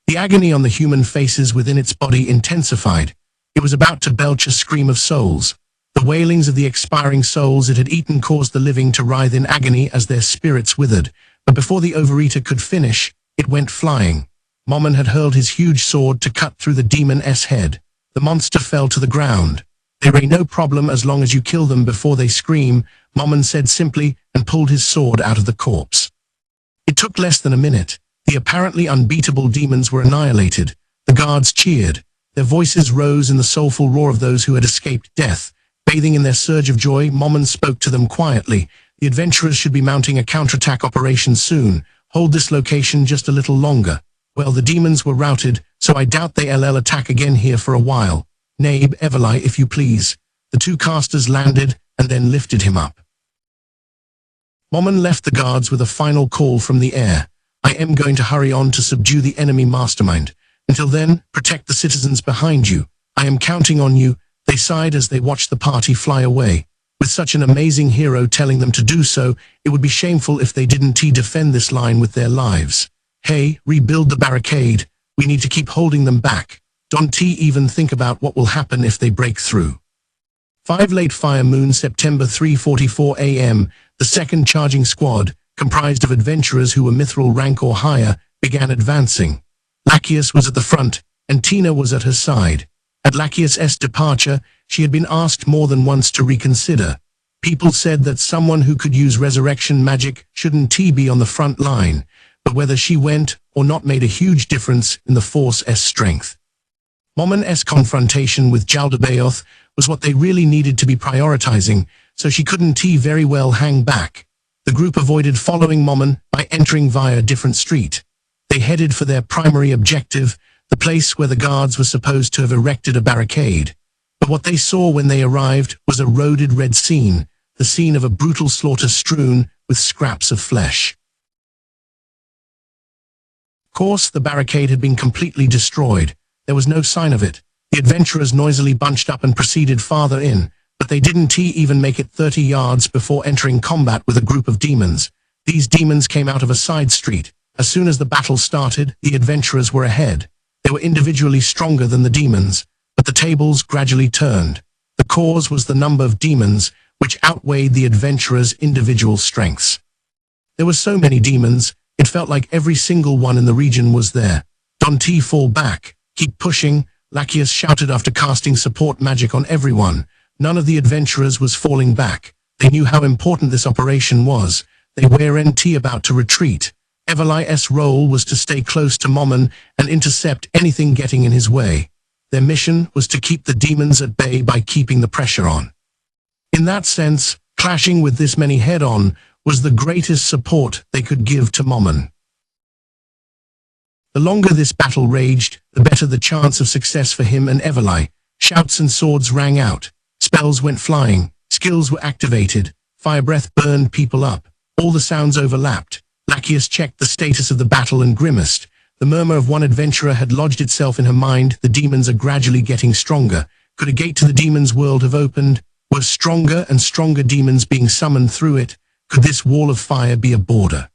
The agony on the human faces within its body intensified. It was about to belch a scream of souls. The wailings of the expiring souls it had eaten caused the living to writhe in agony as their spirits withered. But before the overeater could finish, it went flying. Momon had hurled his huge sword to cut through the demon's head. The monster fell to the ground. "There ain't no problem as long as you kill them before they scream," Momon said simply, and pulled his sword out of the corpse. It took less than a minute. The apparently unbeatable demons were annihilated. The guards cheered. Their voices rose in the soulful roar of those who had escaped death. Bathing in their surge of joy, Momon spoke to them quietly. "The adventurers should be mounting a counterattack operation soon. Hold this location just a little longer." "Well, the demons were routed, so I doubt they'll attack again here for a while. Nabe, Everly, if you please." The two casters landed and then lifted him up. Momon left the guards with a final call from the air. "I am going to hurry on to subdue the enemy mastermind. Until then, protect the citizens behind you. I am counting on you." They sighed as they watched the party fly away. With such an amazing hero telling them to do so, it would be shameful if they didn't defend this line with their lives. "Hey, rebuild the barricade. We need to keep holding them back. Don't even think about what will happen if they break through." 5 late fire moon, September 3:44 a.m., the second charging squad, comprised of adventurers who were mithril rank or higher, began advancing. Lachius was at the front, and Tina was at her side. At Lachius' departure, she had been asked more than once to reconsider. People said that someone who could use resurrection magic shouldn't be on the front line, but whether she went or not made a huge difference in the Force's strength. Momon's confrontation with Jaldabaoth was what they really needed to be prioritizing, so she couldn't very well hang back. The group avoided following Momon by entering via a different street. They headed for their primary objective, the place where the guards were supposed to have erected a barricade. But what they saw when they arrived was a roded red scene, the scene of a brutal slaughter strewn with scraps of flesh. Of course, the barricade had been completely destroyed. There was no sign of it. The adventurers noisily bunched up and proceeded farther in, but they didn't even make it 30 yards before entering combat with a group of demons. These demons came out of a side street. As soon as the battle started, the adventurers were ahead. They were individually stronger than the demons, but the tables gradually turned. The cause was the number of demons, which outweighed the adventurers' individual strengths. There were so many demons, it felt like every single one in the region was there. "Don't fall back. Keep pushing," Lachius shouted after casting support magic on everyone. None of the adventurers was falling back. They knew how important this operation was. They weren't about to retreat. Everly's role was to stay close to Momon and intercept anything getting in his way. Their mission was to keep the demons at bay by keeping the pressure on. In that sense, clashing with this many head-on was the greatest support they could give to Momon. The longer this battle raged, the better the chance of success for him and Everly. Shouts and swords rang out. Spells went flying. Skills were activated. Fire breath burned people up. All the sounds overlapped. Lachius checked the status of the battle and grimaced. The murmur of one adventurer had lodged itself in her mind. The demons are gradually getting stronger. Could a gate to the demons' world have opened? Were stronger and stronger demons being summoned through it? Could this wall of fire be a border?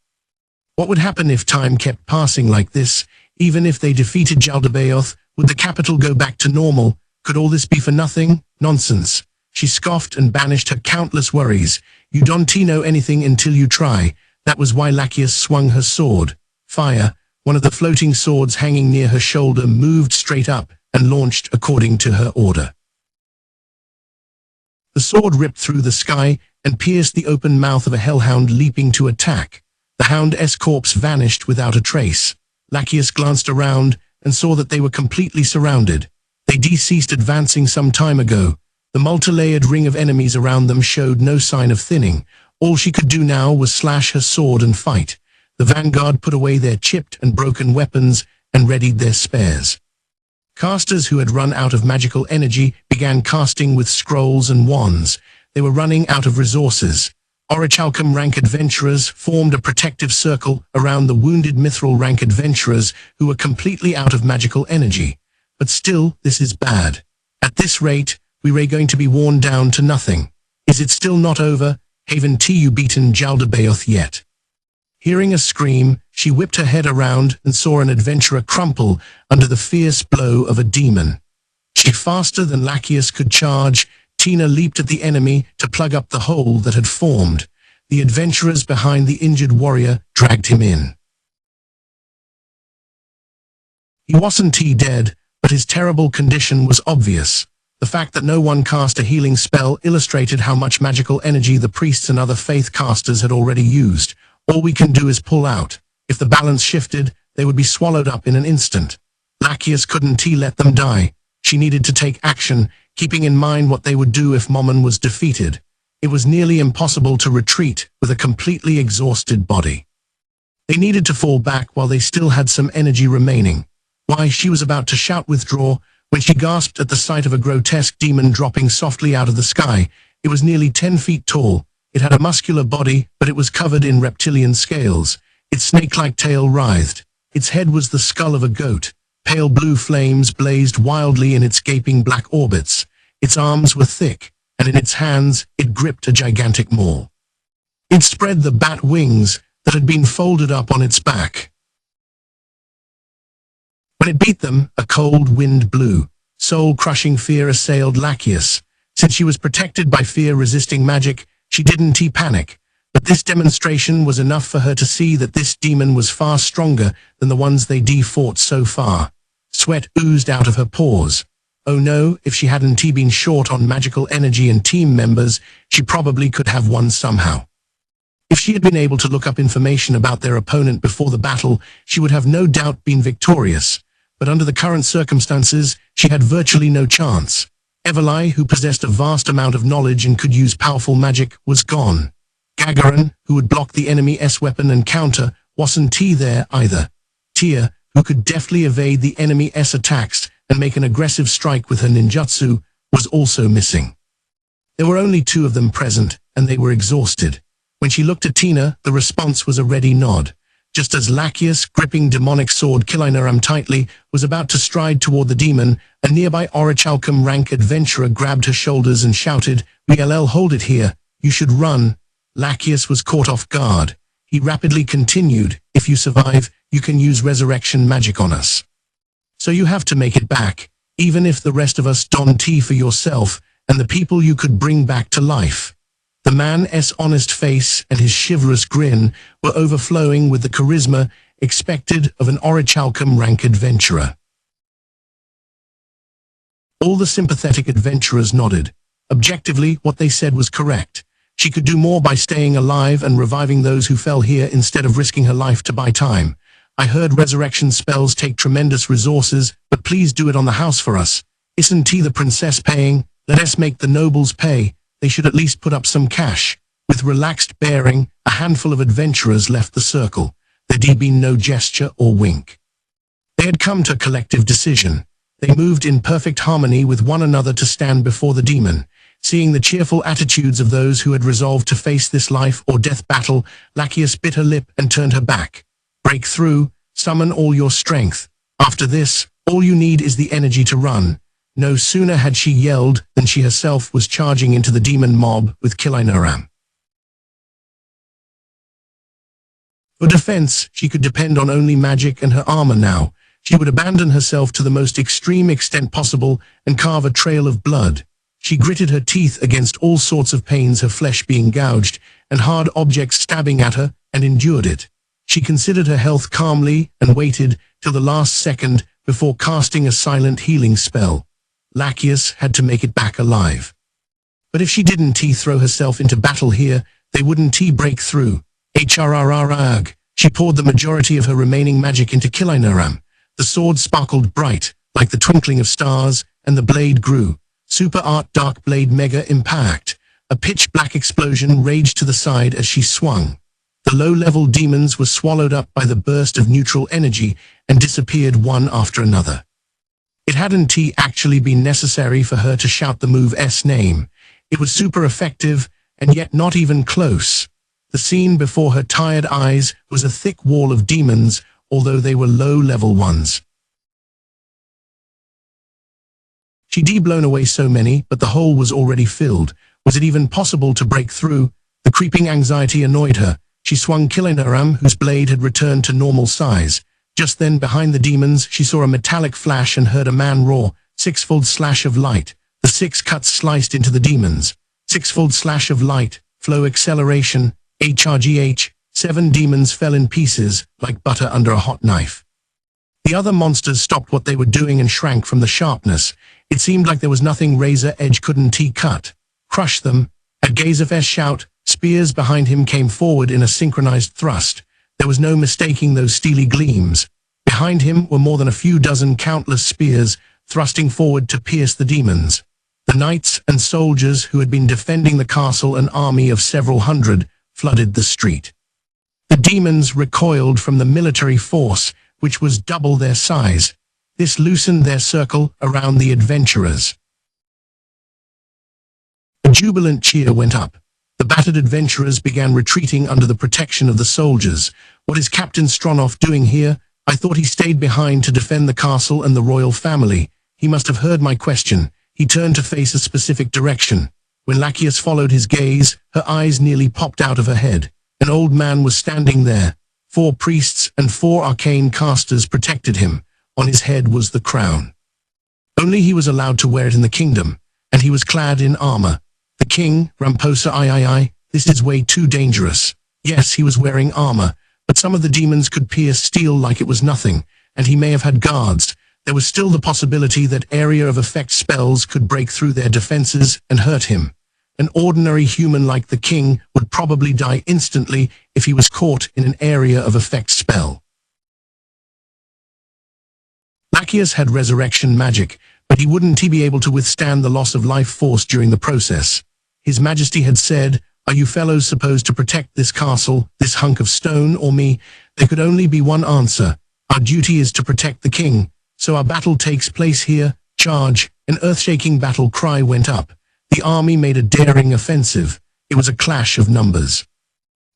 What would happen if time kept passing like this? Even if they defeated Jaldabaoth, would the capital go back to normal? Could all this be for nothing? Nonsense. She scoffed and banished her countless worries. You don't know anything until you try. That was why Lachius swung her sword. Fire, one of the floating swords hanging near her shoulder, moved straight up and launched according to her order. The sword ripped through the sky and pierced the open mouth of a hellhound leaping to attack. The hound's corpse vanished without a trace. Lachius glanced around and saw that they were completely surrounded. They ceased advancing some time ago. The multi-layered ring of enemies around them showed no sign of thinning. All she could do now was slash her sword and fight. The vanguard put away their chipped and broken weapons and readied their spares. Casters who had run out of magical energy began casting with scrolls and wands. They were running out of resources. Orichalcum rank adventurers formed a protective circle around the wounded mithril rank adventurers who were completely out of magical energy. But still, this is bad. At this rate, we're going to be worn down to nothing. Is it still not over? Haven't you beaten Jaldabaoth yet? Hearing a scream, she whipped her head around and saw an adventurer crumple under the fierce blow of a demon. Faster than Lacheus could charge, Tina leaped at the enemy to plug up the hole that had formed. The adventurers behind the injured warrior dragged him in. He wasn't dead, but his terrible condition was obvious. The fact that no one cast a healing spell illustrated how much magical energy the priests and other faith casters had already used. All we can do is pull out. If the balance shifted, they would be swallowed up in an instant. Lacheus couldn't let them die. She needed to take action, keeping in mind what they would do if Momon was defeated. It was nearly impossible to retreat with a completely exhausted body. They needed to fall back while they still had some energy remaining. Why, she was about to shout withdraw when she gasped at the sight of a grotesque demon dropping softly out of the sky. It was nearly 10 feet tall. It had a muscular body, but it was covered in reptilian scales. Its snake-like tail writhed. Its head was the skull of a goat. Pale blue flames blazed wildly in its gaping black orbits. Its arms were thick, and in its hands it gripped a gigantic maw. It spread the bat wings that had been folded up on its back. When it beat them, a cold wind blew. Soul-crushing fear assailed Lacheus. Since she was protected by fear-resisting magic, she didn't panic. But this demonstration was enough for her to see that this demon was far stronger than the ones they fought so far. Sweat oozed out of her pores. Oh no, if she hadn't been short on magical energy and team members, she probably could have won somehow. If she had been able to look up information about their opponent before the battle, she would have no doubt been victorious. But under the current circumstances, she had virtually no chance. Everlai, who possessed a vast amount of knowledge and could use powerful magic, was gone. Gagarin, who would block the enemy's weapon and counter, wasn't there either. Tia, who could deftly evade the enemy's attacks and make an aggressive strike with her ninjutsu, was also missing. There were only two of them present, and they were exhausted. When she looked at Tina, the response was a ready nod. Just as Lacheus, gripping demonic sword Kilinaram tightly, was about to stride toward the demon, a nearby Orichalcum rank adventurer grabbed her shoulders and shouted, "WLL, hold it here. You should run." Lacheus was caught off guard. He rapidly continued, "If you survive, you can use resurrection magic on us. So you have to make it back, even if the rest of us don't for yourself and the people you could bring back to life." The man's honest face and his chivalrous grin were overflowing with the charisma expected of an Orichalcum rank adventurer. All the sympathetic adventurers nodded. Objectively, what they said was correct. She could do more by staying alive and reviving those who fell here instead of risking her life to buy time. "I heard resurrection spells take tremendous resources, but please do it on the house for us. Isn't the princess paying? Let us make the nobles pay. They should at least put up some cash." With relaxed bearing, a handful of adventurers left the circle. There'd been no gesture or wink. They had come to a collective decision. They moved in perfect harmony with one another to stand before the demon. Seeing the cheerful attitudes of those who had resolved to face this life or death battle, Lacheus bit her lip and turned her back. "Break through, summon all your strength. After this, all you need is the energy to run." No sooner had she yelled than she herself was charging into the demon mob with Kilinaram. For defense, she could depend on only magic and her armor now. She would abandon herself to the most extreme extent possible and carve a trail of blood. She gritted her teeth against all sorts of pains, her flesh being gouged and hard objects stabbing at her, and endured it. She considered her health calmly and waited till the last second before casting a silent healing spell. Lacheus had to make it back alive. But if she didn't throw herself into battle here, they wouldn't break through. HRRRAG. She poured the majority of her remaining magic into Kilinaram. The sword sparkled bright, like the twinkling of stars, and the blade grew. Super Art Dark Blade Mega Impact. A pitch-black explosion raged to the side as she swung. The low-level demons were swallowed up by the burst of neutral energy and disappeared one after another. It hadn't actually been necessary for her to shout the move's name. It was super effective, and yet not even close. The scene before her tired eyes was a thick wall of demons, although they were low-level ones. She'd blown away so many, but the hole was already filled. Was it even possible to break through? The creeping anxiety annoyed her. She swung Kilinaram, whose blade had returned to normal size. Just then, behind the demons, she saw a metallic flash and heard a man roar. Sixfold slash of light. The 6 cuts sliced into the demons. Sixfold slash of light. Flow acceleration. HRGH. 7 demons fell in pieces, like butter under a hot knife. The other monsters stopped what they were doing and shrank from the sharpness. It seemed like there was nothing razor edge couldn't cut. Crush them. At Gazef's shout, spears behind him came forward in a synchronized thrust. There was no mistaking those steely gleams. Behind him were more than a few dozen countless spears, thrusting forward to pierce the demons. The knights and soldiers who had been defending the castle, an army of several hundred, flooded the street. The demons recoiled from the military force, which was double their size. This loosened their circle around the adventurers. A jubilant cheer went up. The battered adventurers began retreating under the protection of the soldiers. What is Captain Stronov doing here? I thought he stayed behind to defend the castle and the royal family. He must have heard my question. He turned to face a specific direction. When Lachesis followed his gaze, her eyes nearly popped out of her head. An old man was standing there. 4 priests and 4 arcane casters protected him. On his head was the crown. Only he was allowed to wear it in the kingdom, and he was clad in armor. The king, Ramposa III, this is way too dangerous. Yes, he was wearing armor, but some of the demons could pierce steel like it was nothing, and he may have had guards. There was still the possibility that area of effect spells could break through their defenses and hurt him. An ordinary human like the king would probably die instantly if he was caught in an area of effect spell. Lachesis had resurrection magic, but he wouldn't be able to withstand the loss of life force during the process. His Majesty had said, "Are you fellows supposed to protect this castle, this hunk of stone, or me?" There could only be one answer. Our duty is to protect the king. So our battle takes place here. Charge! An earth-shaking battle cry went up. The army made a daring offensive. It was a clash of numbers.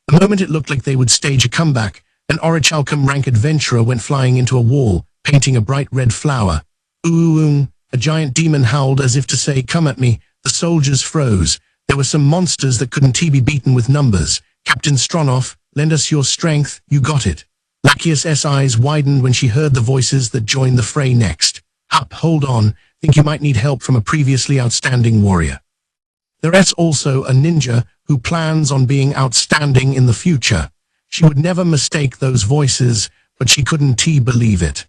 The moment it looked like they would stage a comeback, an Orichalcum rank adventurer went flying into a wall, painting a bright red flower. Ooh! A giant demon howled as if to say, "Come at me." The soldiers froze. There were some monsters that couldn't be beaten with numbers. Captain Stronov, lend us your strength. You got it. Lachesis' eyes widened when she heard the voices that joined the fray next. Hup, hold on. Think you might need help from a previously outstanding warrior. There's also a ninja who plans on being outstanding in the future. She would never mistake those voices, but she couldn't believe it.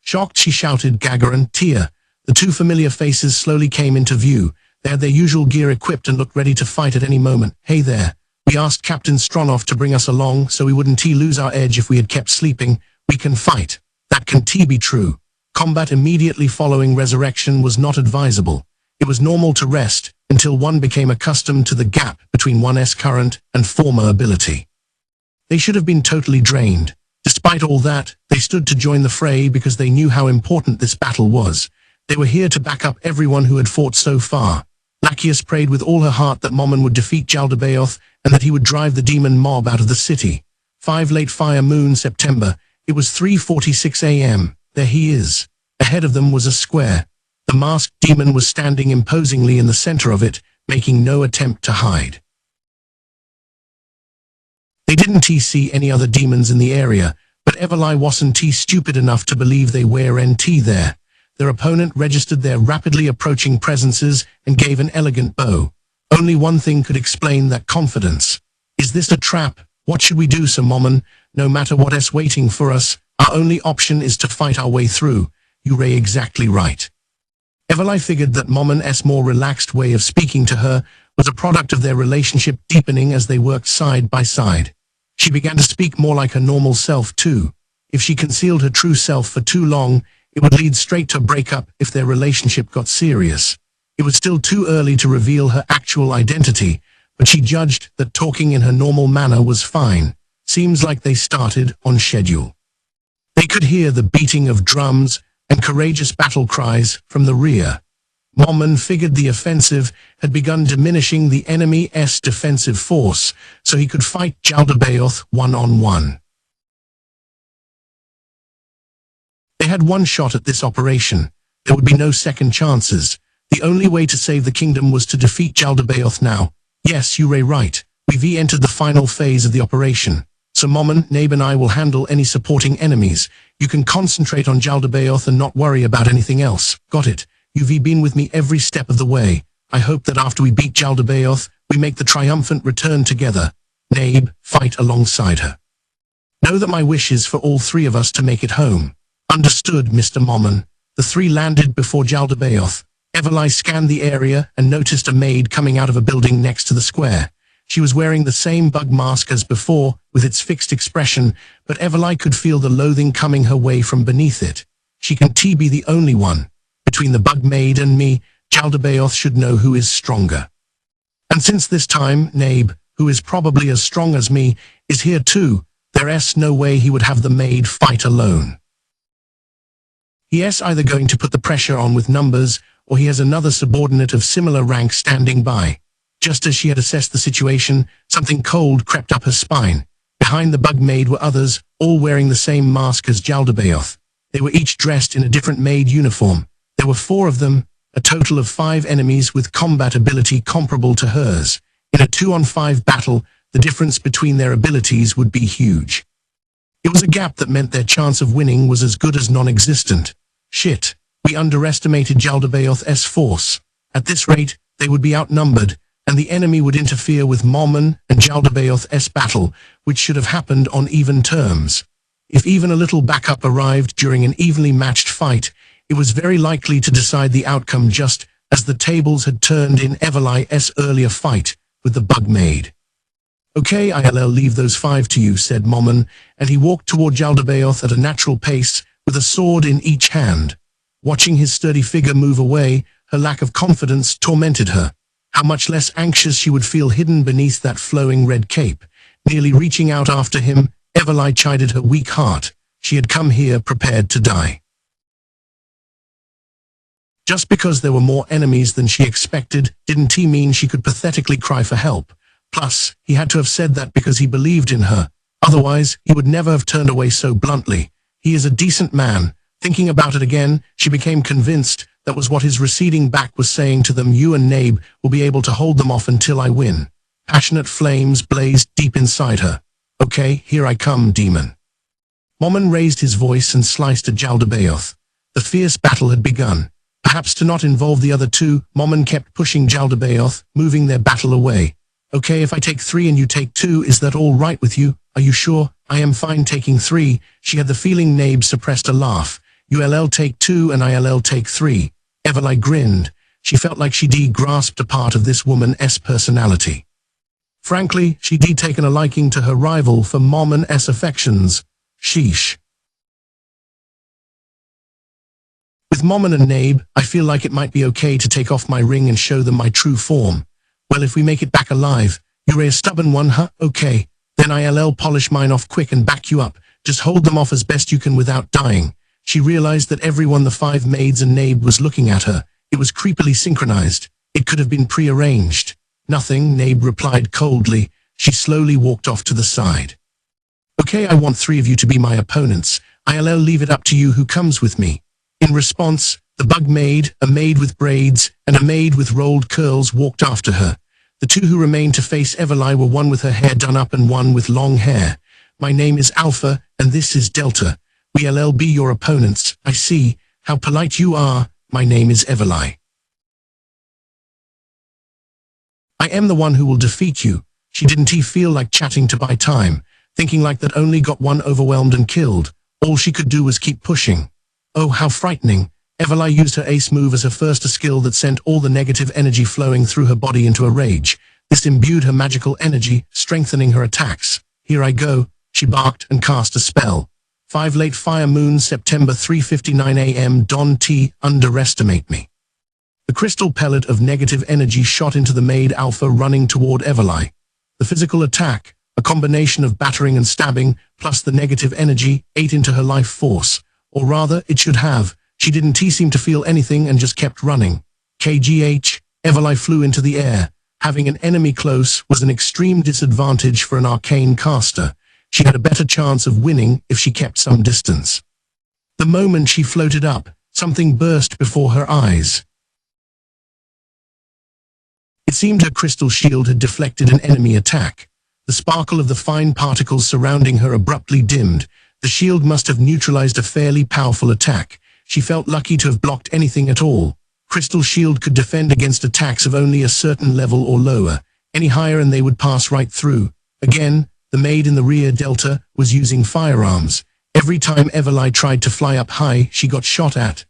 Shocked, she shouted, "Gagarin, Tia." The 2 familiar faces slowly came into view. They had their usual gear equipped and looked ready to fight at any moment. "Hey there. We asked Captain Stronov to bring us along so we wouldn't lose our edge if we had kept sleeping. We can fight." That can be true. Combat immediately following resurrection was not advisable. It was normal to rest until one became accustomed to the gap between one's current and former ability. They should have been totally drained. Despite all that, they stood to join the fray because they knew how important this battle was. They were here to back up everyone who had fought so far. Lachesis prayed with all her heart that Momon would defeat Jaldabaoth and that he would drive the demon mob out of the city. 5 late fire moon September. It was 3:46 a.m. There he is. Ahead of them was a square. The masked demon was standing imposingly in the center of it, making no attempt to hide. They didn't see any other demons in the area, but Everly wasn't stupid enough to believe they were there. Their opponent registered their rapidly approaching presences and gave an elegant bow. Only one thing could explain that confidence. "Is this a trap? What should we do, Sir Momon? No matter what's waiting for us, our only option is to fight our way through." "You're exactly right." Everly figured that Momon's more relaxed way of speaking to her was a product of their relationship deepening as they worked side by side. She began to speak more like her normal self too. If she concealed her true self for too long, it would lead straight to a breakup if their relationship got serious. It was still too early to reveal her actual identity, but she judged that talking in her normal manner was fine. Seems like they started on schedule. They could hear the beating of drums and courageous battle cries from the rear. Momon figured the offensive had begun diminishing the enemy's defensive force, so he could fight Jaldabaoth one-on-one. They had one shot at this operation. There would be no second chances. The only way to save the kingdom was to defeat Jaldabaoth now. Yes, you're right. We've entered the final phase of the operation. So Momon, Nabe and I will handle any supporting enemies. You can concentrate on Jaldabaoth and not worry about anything else. Got it? You've been with me every step of the way. I hope that after we beat Jaldabaoth, we make the triumphant return together. Nabe, fight alongside her. Know that my wish is for all three of us to make it home. Understood, Mr. Momon. The three landed before Jaldabaoth. Everlai scanned the area and noticed a maid coming out of a building next to the square. She was wearing the same bug mask as before, with its fixed expression, but Everlai could feel the loathing coming her way from beneath it. She can be the only one. Between the bug maid and me, Jaldabaoth should know who is stronger. And since this time, Nabe, who is probably as strong as me, is here too, there's no way he would have the maid fight alone. He is either going to put the pressure on with numbers, or he has another subordinate of similar rank standing by. Just as she had assessed the situation, something cold crept up her spine. Behind the bug maid were others, all wearing the same mask as Jaldabaoth. They were each dressed in a different maid uniform. There were 4 of them, a total of 5 enemies with combat ability comparable to hers. In a 2-on-5 battle, the difference between their abilities would be huge. It was a gap that meant their chance of winning was as good as non-existent. Shit, we underestimated Jaldabaoth's force. At this rate, they would be outnumbered, and the enemy would interfere with Momon and Jaldabaoth's battle, which should have happened on even terms. If even a little backup arrived during an evenly matched fight, it was very likely to decide the outcome, just as the tables had turned in Everlai's earlier fight with the bug maid. Okay, I'll leave those 5 to you, said Momon, and he walked toward Jaldabaoth at a natural pace, with a sword in each hand. Watching his sturdy figure move away, her lack of confidence tormented her. How much less anxious she would feel hidden beneath that flowing red cape. Nearly reaching out after him, Everlai chided her weak heart. She had come here prepared to die. Just because there were more enemies than she expected, didn't he mean she could pathetically cry for help. Plus, he had to have said that because he believed in her. Otherwise, he would never have turned away so bluntly. He is a decent man. Thinking about it again, she became convinced that was what his receding back was saying to them. You and Nabe will be able to hold them off until I win. Passionate flames blazed deep inside her. Okay, here I come, demon. Momon raised his voice and sliced at Jaldabaoth. The fierce battle had begun. Perhaps to not involve the other 2, Momon kept pushing Jaldabaoth, moving their battle away. Okay, if I take 3 and you take 2, is that all right with you? Are you sure? I am fine taking 3. She had the feeling. Nabe suppressed a laugh. You'll take 2 and I'll take 3. Everlai grinned. She felt like she'd grasped a part of this woman's personality. Frankly, she'd taken a liking to her rival for Momon's affections. Sheesh. With Momon and Nabe, I feel like it might be okay to take off my ring and show them my true form. Well, if we make it back alive, you're a stubborn one, huh? Okay, then I'll polish mine off quick and back you up. Just hold them off as best you can without dying. She realized that everyone, the 5 maids and Nabe, was looking at her. It was creepily synchronized. It could have been prearranged. Nothing, Nabe replied coldly. She slowly walked off to the side. Okay, I want 3 of you to be my opponents. I'll leave it up to you who comes with me. In response, the bug maid, a maid with braids, and a maid with rolled curls walked after her. The 2 who remained to face Everlai were one with her hair done up and one with long hair. My name is Alpha, and this is Delta. We'll be your opponents. I see. How polite you are. My name is Everlai. I am the one who will defeat you. She didn't feel like chatting to buy time, thinking like that only got one overwhelmed and killed. All she could do was keep pushing. Oh, how frightening. Everlai used her ace move as her first skill that sent all the negative energy flowing through her body into a rage. This imbued her magical energy, strengthening her attacks. Here I go, she barked and cast a spell. 5 late fire moon, September 3:59 a.m. Don T. Underestimate me. The crystal pellet of negative energy shot into the maid Alpha running toward Everlai. The physical attack, a combination of battering and stabbing, plus the negative energy, ate into her life force. Or rather, it should have. She didn't seem to feel anything and just kept running. KGH, Everlai flew into the air. Having an enemy close was an extreme disadvantage for an arcane caster. She had a better chance of winning if she kept some distance. The moment she floated up, something burst before her eyes. It seemed her crystal shield had deflected an enemy attack. The sparkle of the fine particles surrounding her abruptly dimmed. The shield must have neutralized a fairly powerful attack. She felt lucky to have blocked anything at all. Crystal shield could defend against attacks of only a certain level or lower. Any higher and they would pass right through. Again, the maid in the rear delta was using firearms. Every time Everlai tried to fly up high, she got shot at.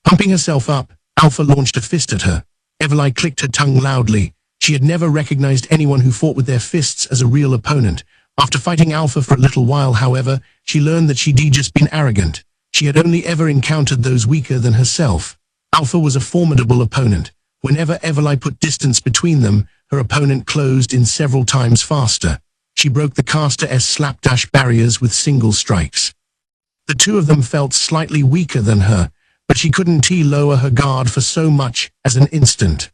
Pumping herself up, Alpha launched a fist at her. Everlai clicked her tongue loudly. She had never recognized anyone who fought with their fists as a real opponent. After fighting Alpha for a little while, however, she learned that she'd just been arrogant. She had only ever encountered those weaker than herself. Alpha was a formidable opponent. Whenever Everlai put distance between them, her opponent closed in several times faster. She broke the caster S slapdash barriers with single strikes. The two of them felt slightly weaker than her, but she couldn't lower her guard for so much as an instant.